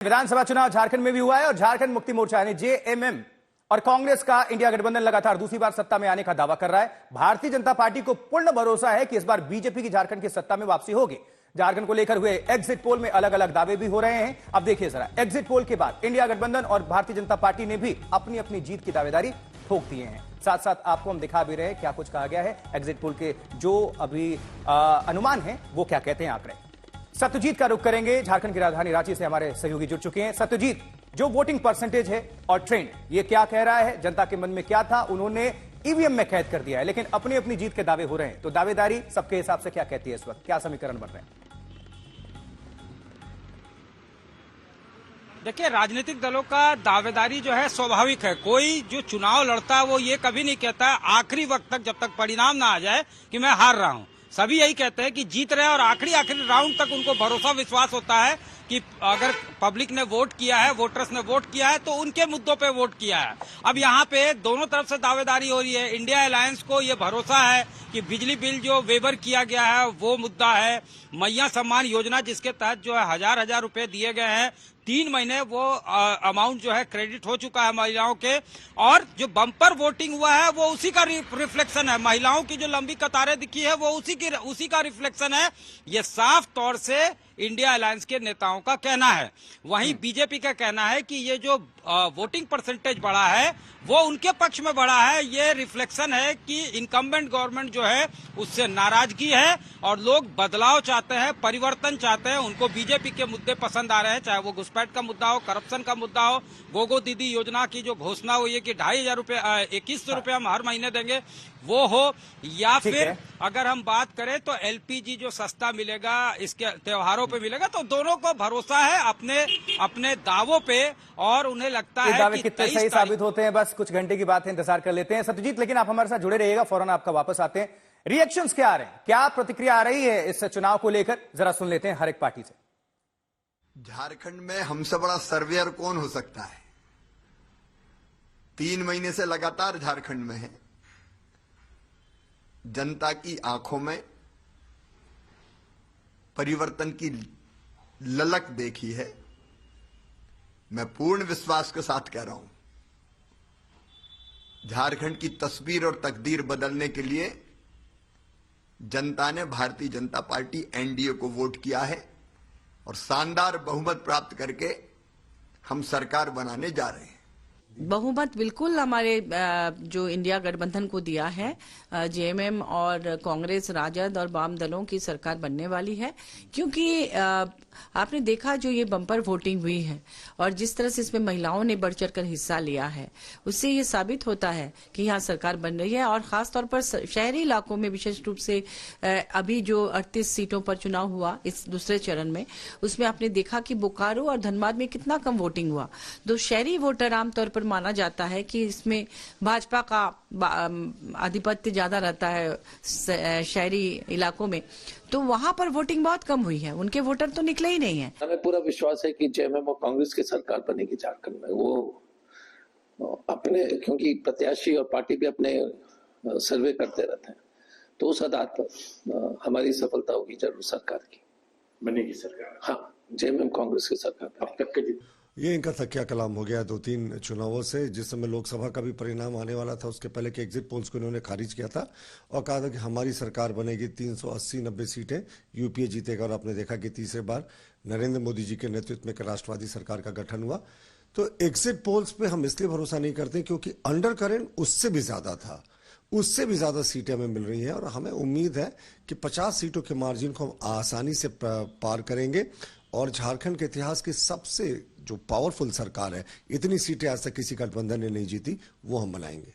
विधानसभा चुनाव झारखंड में भी हुआ है और झारखंड मुक्ति मोर्चा यानी जेएमएम और कांग्रेस का इंडिया गठबंधन लगातार दूसरी बार सत्ता में आने का दावा कर रहा है। भारतीय जनता पार्टी को पूर्ण भरोसा है कि इस बार बीजेपी की झारखंड की सत्ता में वापसी होगी। झारखंड को लेकर हुए एग्जिट पोल में अलग अलग दावे भी हो रहे हैं। अब देखिए जरा, एग्जिट पोल के बाद इंडिया गठबंधन और भारतीय जनता पार्टी ने भी अपनी अपनी जीत की दावेदारी ठोक दिए हैं। साथ साथ आपको हम दिखा भी रहे हैं क्या कुछ कहा गया है। एग्जिट पोल के जो अभी अनुमान है वो क्या कहते हैं आंकड़े। सत्यजीत का रुख करेंगे, झारखंड की राजधानी रांची से हमारे सहयोगी जुड़ चुके हैं। सत्यजीत, जो वोटिंग परसेंटेज है और ट्रेंड ये क्या कह रहा है, जनता के मन में क्या था, उन्होंने ईवीएम में कैद कर दिया है लेकिन अपनी अपनी जीत के दावे हो रहे हैं, तो दावेदारी सबके हिसाब से क्या कहती है इस वक्त, क्या समीकरण बन रहे हैं? देखिए, राजनीतिक दलों का दावेदारी जो है स्वाभाविक है। कोई जो चुनाव लड़ता है वो ये कभी नहीं कहता है आखिरी वक्त तक, जब तक परिणाम ना आ जाए, कि मैं हार रहा हूं। सभी यही कहते हैं कि जीत रहे हैं और आखिरी राउंड तक उनको भरोसा विश्वास होता है कि अगर पब्लिक ने वोट किया है, वोटर्स ने वोट किया है, तो उनके मुद्दों पे वोट किया है। अब यहाँ पे दोनों तरफ से दावेदारी हो रही है। इंडिया अलायंस को ये भरोसा है कि बिजली बिल जो वेवर किया गया है वो मुद्दा है। मैया सम्मान योजना जिसके तहत जो है हजार रुपए दिए गए हैं, 3 महीने वो अमाउंट जो है क्रेडिट हो चुका है महिलाओं के। और जो बम्पर वोटिंग हुआ है वो उसी का रिफ्लेक्शन है। महिलाओं की जो लंबी कतारें दिखी है वो उसी का रिफ्लेक्शन है। ये साफ तौर से इंडिया अलायंस के नेताओं का कहना है। वहीं बीजेपी का कहना है कि ये जो वोटिंग परसेंटेज बढ़ा है वो उनके पक्ष में बढ़ा है। ये रिफ्लेक्शन है कि इनकम्बेंट गवर्नमेंट जो है उससे नाराजगी है और लोग बदलाव चाहते हैं, परिवर्तन चाहते हैं। उनको बीजेपी के मुद्दे पसंद आ रहे हैं, चाहे वो घुसपैठ का मुद्दा हो, करप्शन का मुद्दा हो, गोगो दीदी योजना की जो घोषणा हुई है कि 2500 रुपए 2100 रुपए हम हर महीने देंगे, वो हो, या फिर अगर हम बात करें तो एलपीजी जो सस्ता मिलेगा इसके त्योहारों पे मिलेगा। तो दोनों को भरोसा है अपने दावों पे और उन्हें लगता है दावे कि कितने सही साबित होते हैं, बस कुछ घंटे की बात है, इंतजार कर लेते हैं। सत्यजीत, लेकिन आप हमारे साथ जुड़े रहिएगा, फौरन आपका वापस आते हैं। रिएक्शंस क्या आ रहे हैं, क्या प्रतिक्रिया आ रही है इस चुनाव को लेकर, जरा सुन लेते हैं हर एक पार्टी से। झारखंड में हमसे बड़ा सर्वेयर कौन हो सकता है? 3 महीने से लगातार झारखंड में है। जनता की आंखों में परिवर्तन की ललक देखी है। मैं पूर्ण विश्वास के साथ कह रहा हूं, झारखंड की तस्वीर और तकदीर बदलने के लिए जनता ने भारतीय जनता पार्टी एनडीए को वोट किया है और शानदार बहुमत प्राप्त करके हम सरकार बनाने जा रहे हैं। बहुमत बिल्कुल हमारे जो इंडिया गठबंधन को दिया है। जेएमएम और कांग्रेस, राजद और वाम दलों की सरकार बनने वाली है, क्योंकि आपने देखा जो ये बम्पर वोटिंग हुई है और जिस तरह से इसमें महिलाओं ने बढ़ चढ़कर हिस्सा लिया है, उससे ये साबित होता है कि यहाँ सरकार बन रही है। और खासतौर पर शहरी इलाकों में विशेष रूप से अभी जो 38 सीटों पर चुनाव हुआ इस दूसरे चरण में, उसमें आपने देखा कि बोकारो और धनबाद में कितना कम वोटिंग हुआ। तो शहरी वोटर आमतौर पर माना जाता है कि इसमें भाजपा का आधिपत्य ज्यादा रहता है शहरी इलाकों में, तो वहां पर वोटिंग बहुत कम हुई है, उनके वोटर तो निकले ही नहीं है। हमें पूरा विश्वास है कि जेएमएम और कांग्रेस की सरकार बनेगी झारखंड में। वो अपने, क्योंकि प्रत्याशी और पार्टी भी अपने सर्वे करते रहते हैं, तो उस आधार पर हमारी सफलता होगी जरूर। सरकार की बनेगी सरकार। हाँ, जेएमएम कांग्रेस की सरकार। अब तक के ये इनका तकिया कलाम हो गया 2-3 चुनावों से। जिस समय लोकसभा का भी परिणाम आने वाला था, उसके पहले के एग्जिट पोल्स को इन्होंने खारिज किया था और कहा था कि हमारी सरकार बनेगी, 380-90 सीटें यूपीए जीतेगा। और आपने देखा कि तीसरे बार नरेंद्र मोदी जी के नेतृत्व में राष्ट्रवादी सरकार का गठन हुआ। तो एग्जिट पोल्स पे हम इसलिए भरोसा नहीं करते क्योंकि अंडर करंट उससे भी ज्यादा था, उससे भी ज्यादा सीटें हमें मिल रही हैं और हमें उम्मीद है कि 50 सीटों के मार्जिन को हम आसानी से पार करेंगे और झारखंड के इतिहास की सबसे जो पावरफुल सरकार है, इतनी सीटें आज तक किसी गठबंधन ने नहीं जीती, वो हम बनाएंगे।